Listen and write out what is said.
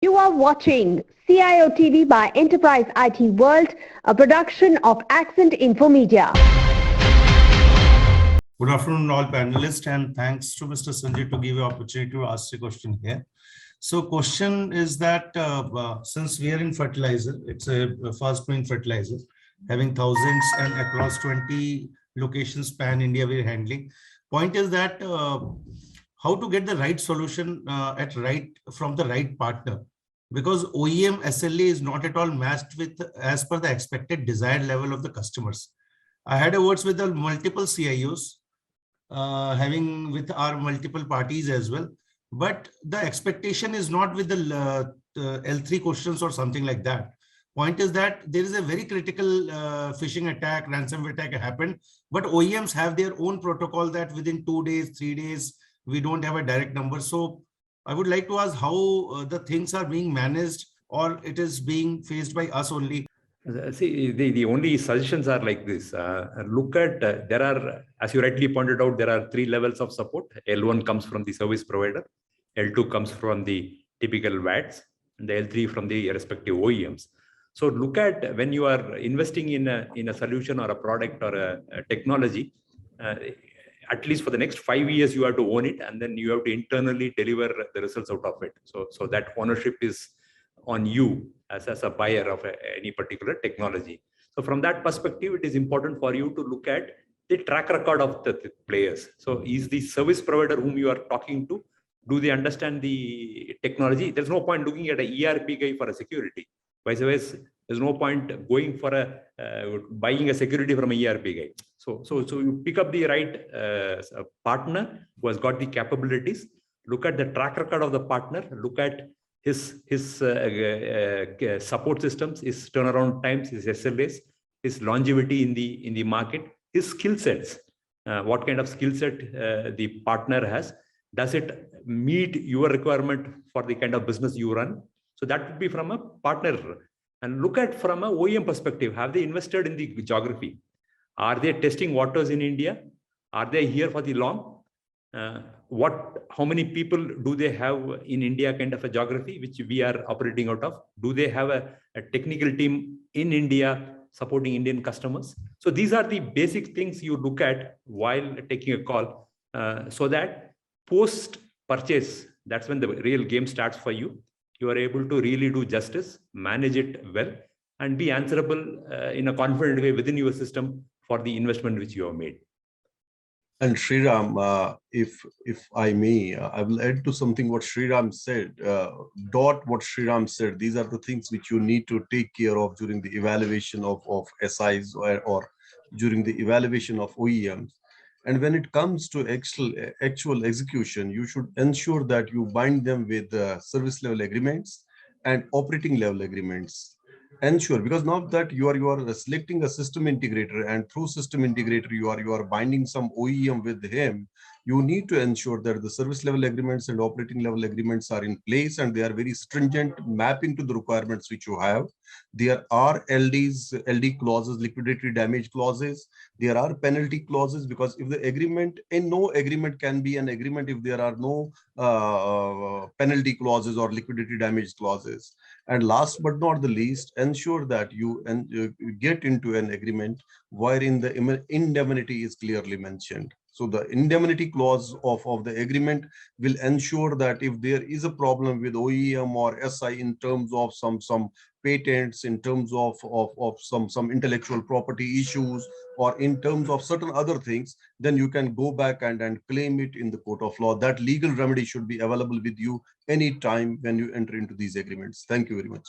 You are watching CIOTV by Enterprise IT World, a production of Accent Infomedia. Good afternoon, all panelists, and thanks to Mr. Sanjay to give you opportunity to ask a question here. So, question is that since we are in fertilizer, it's a fast-growing fertilizer, having thousands and across 20 locations pan India we're handling. Point is that how to get the right solution from the right partner, because OEM SLA is not at all matched with as per the expected desired level of the customers. I had a words with the multiple CIOs, having with our multiple parties as well, but the expectation is not with the L3 questions or something like that. Point is that there is a very critical phishing attack, ransomware attack happened, but OEMs have their own protocol that within 2 days, 3 days, we don't have a direct number. So I would like to ask how the things are being managed, or it is being faced by us only. See, the only suggestions are like this. Look at, there are, as you rightly pointed out, there are 3 levels of support. L1 comes from the service provider, L2 comes from the typical VATs, and the L3 from the respective OEMs. So look at when you are investing in a solution or a product or a technology, at least for the next 5 years, you have to own it, and then you have to internally deliver the results out of it. So that ownership is on you as a buyer of any particular technology. So from that perspective, it is important for you to look at the track record of the players. So is the service provider whom you are talking to, do they understand the technology? There's no point looking at an ERP guy for a security. Vice versa, there's no point going for buying a security from an ERP guy. So you pick up the right partner who has got the capabilities, look at the track record of the partner, look at his support systems, his turnaround times, his SLAs, his longevity in the market, his skill sets, what kind of skill set the partner has. Does it meet your requirement for the kind of business you run? So that would be from a partner. And look at from a OEM perspective, have they invested in the geography? Are they testing waters in India? Are they here for the long? How many people do they have in India kind of a geography which we are operating out of? Do they have a technical team in India supporting Indian customers? So these are the basic things you look at while taking a call, so that post purchase, that's when the real game starts for you. You are able to really do justice, manage it well, and be answerable in a confident way within your system for the investment which you have made. And Sriram, if I may, I will add to something what Sriram said. What Sriram said, these are the things which you need to take care of during the evaluation of SIs or during the evaluation of OEMs. And when it comes to actual execution, you should ensure that you bind them with service level agreements and operating level agreements. Ensure, because now that you are selecting a system integrator, and through system integrator you are binding some OEM with him, you need to ensure that the service level agreements and operating level agreements are in place and they are very stringent, mapping to the requirements which you have. There are LD clauses, liquidated damage clauses. There are penalty clauses, because if the agreement, and no agreement can be an agreement if there are no penalty clauses or liquidated damage clauses. And last but not the least, ensure that you get into an agreement wherein the indemnity is clearly mentioned. So the indemnity clause of the agreement will ensure that if there is a problem with OEM or SI in terms of some patents, in terms of some intellectual property issues, or in terms of certain other things, then you can go back and claim it in the court of law. That legal remedy should be available with you anytime when you enter into these agreements. Thank you very much.